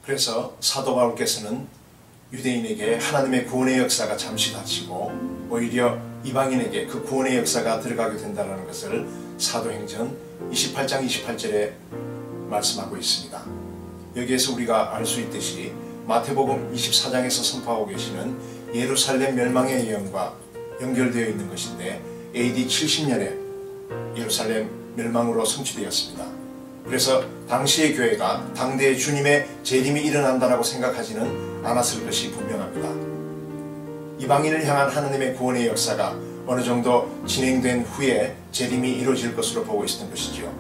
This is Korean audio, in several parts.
그래서 사도 바울께서는 유대인에게 하나님의 구원의 역사가 잠시 닫히고 오히려 이방인에게 그 구원의 역사가 들어가게 된다는 것을 사도행전 28장 28절에 말씀하고 있습니다. 여기에서 우리가 알 수 있듯이 마태복음 24장에서 선포하고 계시는 예루살렘 멸망의 예언과 연결되어 있는 것인데 AD 70년에 예루살렘 멸망으로 성취되었습니다. 그래서 당시의 교회가 당대의 주님의 재림이 일어난다고 생각하지는 않았을 것이 분명합니다. 이방인을 향한 하나님의 구원의 역사가 어느 정도 진행된 후에 재림이 이루어질 것으로 보고 있었던 것이지요.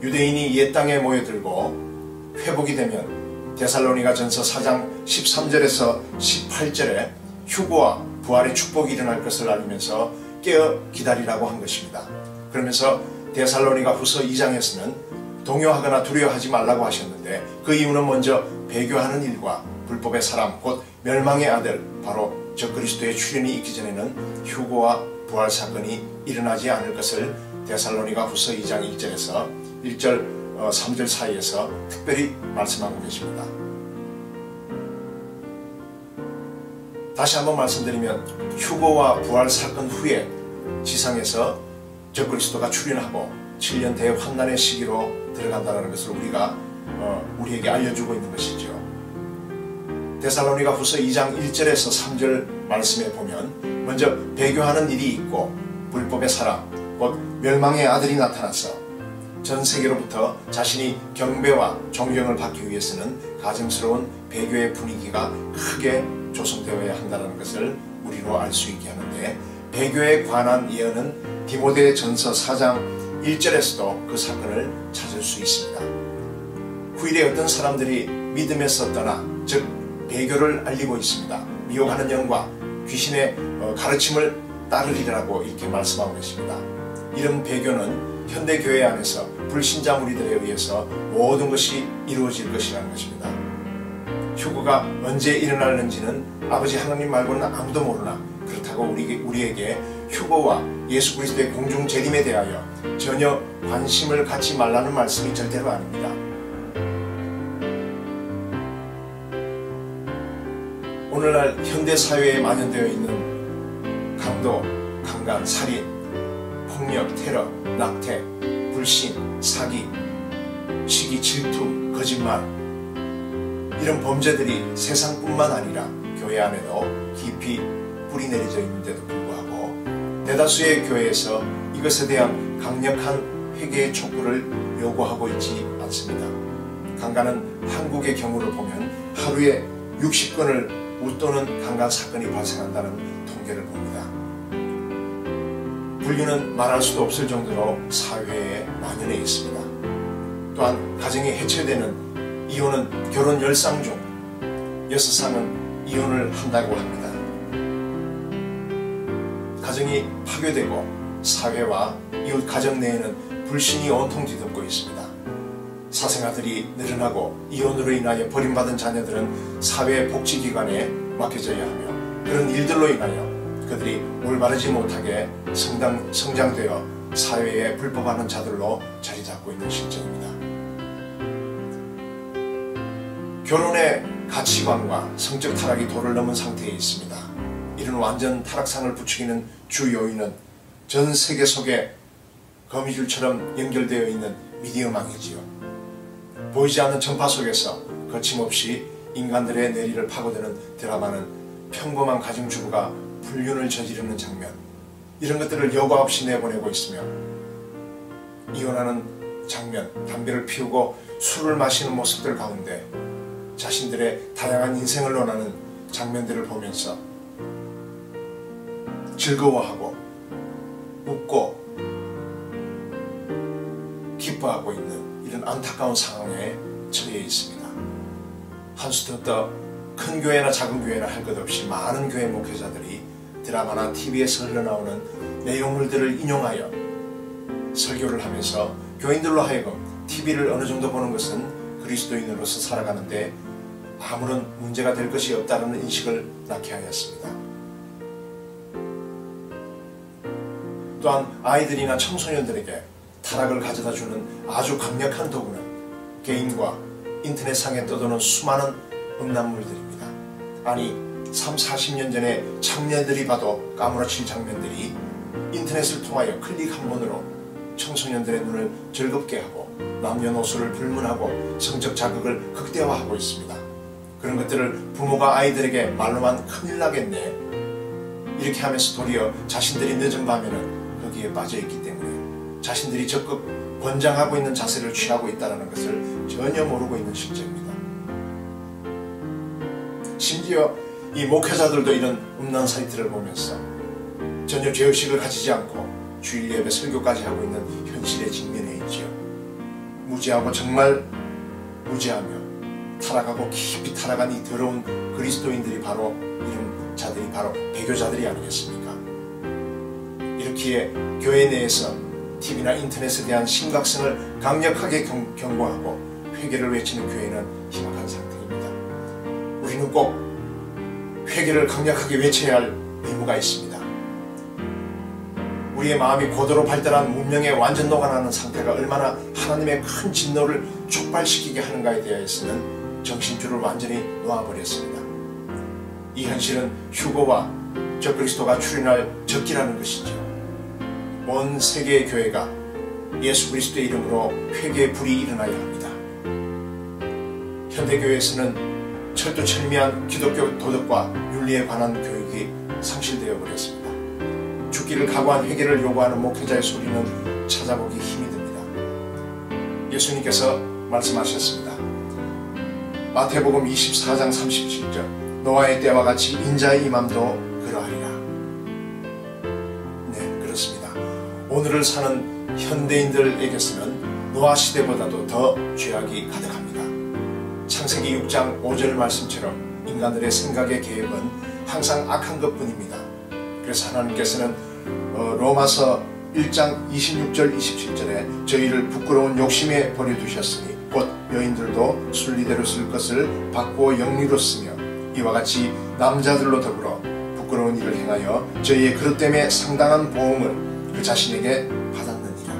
유대인이 옛 땅에 모여들고 회복이 되면 데살로니가 전서 4장 13절에서 18절에 휴거와 부활의 축복이 일어날 것을 알리면서 깨어 기다리라고 한 것입니다. 그러면서 데살로니가 후서 2장에서는 동요하거나 두려워하지 말라고 하셨는데 그 이유는 먼저 배교하는 일과 불법의 사람 곧 멸망의 아들 바로 적그리스도의 출현이 있기 전에는 휴거와 부활 사건이 일어나지 않을 것을 데살로니가 후서 2장 1절에서 1절 3절 사이에서 특별히 말씀하고 계십니다. 다시 한번 말씀드리면 휴거와 부활 사건 후에 지상에서 적그리스도가 출현하고 7년 대환난의 시기로 들어간다는 것을 우리에게 알려주고 있는 것이죠. 데살로니가 후서 2장 1절에서 3절 말씀에 보면 먼저 배교하는 일이 있고 불법의 사람 곧 멸망의 아들이 나타나서 전 세계로부터 자신이 경배와 존경을 받기 위해서는 가증스러운 배교의 분위기가 크게 조성되어야 한다는 것을 우리로 알 수 있게 하는데 배교에 관한 예언은 디모데 전서 4장 1절에서도 그 사건을 찾을 수 있습니다. 후일에 어떤 사람들이 믿음에서 떠나 즉 배교를 알리고 있습니다. 미혹하는 영과 귀신의 가르침을 따르리라고 이렇게 말씀하고 계십니다. 이런 배교는 현대교회 안에서 불신자 무리들에 의해서 모든 것이 이루어질 것이라는 것입니다. 휴거가 언제 일어날는지는 아버지 하나님 말고는 아무도 모르나 그렇다고 우리에게 휴거와 예수 그리스도의 공중 재림에 대하여 전혀 관심을 갖지 말라는 말씀이 절대로 아닙니다. 오늘날 현대사회에 만연되어 있는 강도, 강간, 살인, 폭력, 테러, 낙태, 불신, 사기, 시기, 질투, 거짓말 이런 범죄들이 세상뿐만 아니라 교회 안에도 깊이 뿌리 내려져 있는데도 불구하고 대다수의 교회에서 이것에 대한 강력한 회개의 촉구를 요구하고 있지 않습니다. 강간은 한국의 경우를 보면 하루에 60건을 웃도는 강간 사건이 발생한다는 통계를 봅니다. 불륜은 말할 수도 없을 정도로 사회에 만연해 있습니다. 또한 가정이 해체되는 이혼은 결혼 10쌍 중 6쌍은 이혼을 한다고 합니다. 가정이 파괴되고 사회와 이웃 가정 내에는 불신이 온통 뒤덮고 있습니다. 사생아들이 늘어나고 이혼으로 인하여 버림받은 자녀들은 사회복지기관에 맡겨져야 하며 그런 일들로 인하여 그들이 올바르지 못하게 성장되어 사회에 불법하는 자들로 자리 잡고 있는 실정입니다. 결혼의 가치관과 성적 타락이 도를 넘은 상태에 있습니다. 이런 완전 타락상을 부추기는 주 요인은 전 세계 속에 거미줄처럼 연결되어 있는 미디어망이지요. 보이지 않는 전파 속에서 거침없이 인간들의 내리를 파고드는 드라마는 평범한 가정주부가 불륜을 저지르는 장면 이런 것들을 여과 없이 내보내고 있으며 이혼하는 장면, 담배를 피우고 술을 마시는 모습들 가운데 자신들의 다양한 인생을 논하는 장면들을 보면서 즐거워하고 웃고 기뻐하고 있는 이런 안타까운 상황에 처해 있습니다. 한수 더 큰 교회나 작은 교회나 할 것 없이 많은 교회 목회자들이 드라마나 TV에서 흘러나오는 내용물들을 인용하여 설교를 하면서 교인들로 하여금 TV를 어느 정도 보는 것은 그리스도인으로서 살아가는데 아무런 문제가 될 것이 없다는 인식을 낳게 하였습니다. 또한 아이들이나 청소년들에게 타락을 가져다주는 아주 강력한 도구는 게임과 인터넷상에 떠도는 수많은 음란물들입니다. 아니 30-40년 전에 청년들이 봐도 까무러칠 장면들이 인터넷을 통하여 클릭 한 번으로 청소년들의 눈을 즐겁게 하고 남녀노소를 불문하고 성적 자극을 극대화하고 있습니다. 그런 것들을 부모가 아이들에게 말로만 큰일 나겠네 이렇게 하면서 도리어 자신들이 늦은 밤에는 거기에 빠져있기 때문에 자신들이 적극 권장하고 있는 자세를 취하고 있다는 것을 전혀 모르고 있는 실정입니다. 심지어 이 목회자들도 이런 음란 사이트를 보면서 전혀 죄의식을 가지지 않고 주일 예배 설교까지 하고 있는 현실에 직면해 있지요. 무지하고 정말 무지하며 타락하고 깊이 타락한 이 더러운 그리스도인들이 바로 이런 자들이 바로 배교자들이 아니겠습니까? 이렇기에 교회 내에서 TV나 인터넷에 대한 심각성을 강력하게 경고하고 회개를 외치는 교회는 희박한 상태입니다. 우리는 꼭 회개를 강력하게 외쳐야 할 의무가 있습니다. 우리의 마음이 고도로 발달한 문명에 완전 녹아나는 상태가 얼마나 하나님의 큰 진노를 촉발시키게 하는가에 대해서는 정신줄을 완전히 놓아버렸습니다. 이 현실은 휴거와 적그리스도가 출현할 적기라는 것이죠. 온 세계의 교회가 예수 그리스도의 이름으로 회개의 불이 일어나야 합니다. 현대교회에서는 철두철미한 기독교 도덕과 윤리에 관한 교육이 상실되어 버렸습니다. 죽기를 각오한 회개를 요구하는 목회자의 소리는 찾아보기 힘이 듭니다. 예수님께서 말씀하셨습니다. 마태복음 24장 37절 노아의 때와 같이 인자의 임함도 그러하리라. 네, 그렇습니다. 오늘을 사는 현대인들에게서는 노아 시대보다도 더 죄악이 가득합니다. 창세기 6장 5절 말씀처럼 인간들의 생각의 계획은 항상 악한 것뿐입니다. 그래서 하나님께서는 로마서 1장 26절 27절에 저희를 부끄러운 욕심에 버려두셨으니 곧 여인들도 순리대로 쓸 것을 바꾸어 영리로 쓰며 이와 같이 남자들로 더불어 부끄러운 일을 행하여 저희의 그릇 때문에 상당한 보응을 그 자신에게 받았느니라.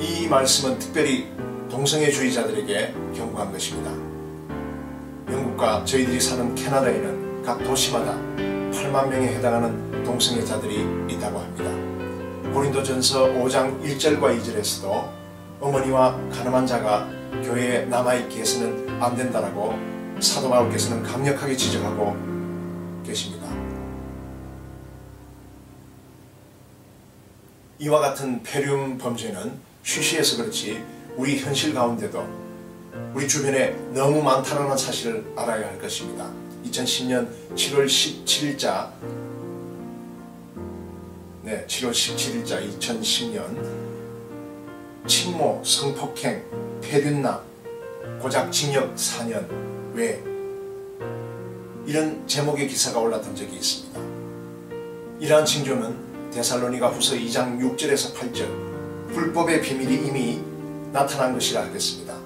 이 말씀은 특별히 동성애주의자들에게 경고한 것입니다. 영국과 저희들이 사는 캐나다에는 각 도시마다 8만 명에 해당하는 동성애자들이 있다고 합니다. 고린도전서 5장 1절과 2절에서도 어머니와 가늠한 자가 교회에 남아있기 위해서는 안 된다라고 사도 바울께서는 강력하게 지적하고 계십니다. 이와 같은 폐륜 범죄는 쉬쉬해서 그렇지 우리 현실 가운데도 우리 주변에 너무 많다는 사실을 알아야 할 것입니다. 2010년 7월 17일자 2010년 친모, 성폭행, 폐륜남, 고작 징역 4년 외 이런 제목의 기사가 올랐던 적이 있습니다. 이러한 징조는 데살로니가 후서 2장 6절에서 8절 불법의 비밀이 이미 나타난 것이라 하겠습니다.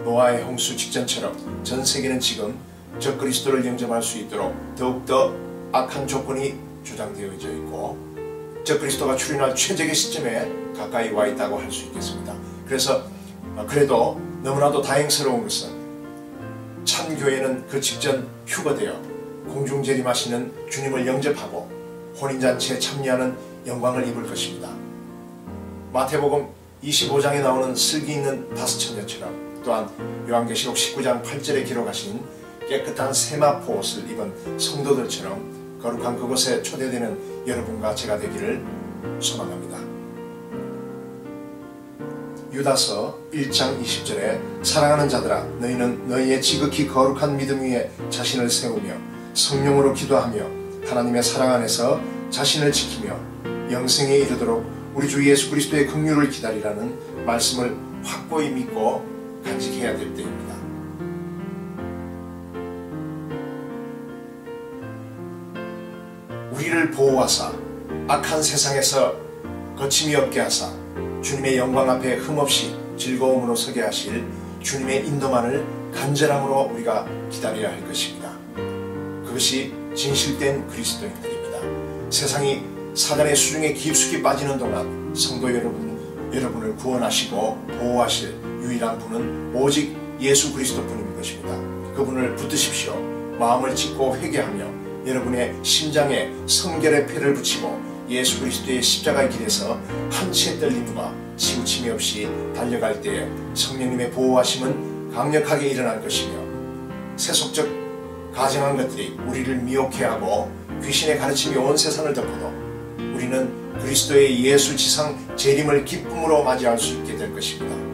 노아의 홍수 직전처럼 전 세계는 지금 적그리스도를 영접할 수 있도록 더욱더 악한 조건이 조장되어져 있고 적그리스도가 출현할 최적의 시점에 가까이 와 있다고 할 수 있겠습니다. 그래도 너무나도 다행스러운 것은 참교회는 그 직전 휴거되어 공중재림하시는 주님을 영접하고 혼인잔치에 참여하는 영광을 입을 것입니다. 마태복음 25장에 나오는 슬기 있는 다섯 처녀처럼 또한 요한계시록 19장 8절에 기록하신 깨끗한 세마포 옷을 입은 성도들처럼 거룩한 그곳에 초대되는 여러분과 제가 되기를 소망합니다. 유다서 1장 20절에 사랑하는 자들아 너희는 너희의 지극히 거룩한 믿음 위에 자신을 세우며 성령으로 기도하며 하나님의 사랑 안에서 자신을 지키며 영생에 이르도록 우리 주 예수 그리스도의 긍휼을 기다리라는 말씀을 확고히 믿고 간직해야 될 때입니다. 우리를 보호하사 악한 세상에서 거침이 없게 하사 주님의 영광 앞에 흠없이 즐거움으로 서게 하실 주님의 인도만을 간절함으로 우리가 기다려야 할 것입니다. 그것이 진실된 그리스도인들입니다. 세상이 사단의 수중에 깊숙이 빠지는 동안 성도 여러분 여러분을 구원하시고 보호하실 유일한 분은 오직 예수 그리스도뿐인 것입니다. 그분을 붙드십시오. 마음을 찢고 회개하며 여러분의 심장에 성결의 패를 붙이고 예수 그리스도의 십자가의 길에서 한치의 떨림과 치우침이 없이 달려갈 때에 성령님의 보호하심은 강력하게 일어날 것이며 세속적 가증한 것들이 우리를 미혹해 하고 귀신의 가르침이 온 세상을 덮어도 우리는 그리스도의 예수 지상 재림을 기쁨으로 맞이할 수 있게 될 것입니다.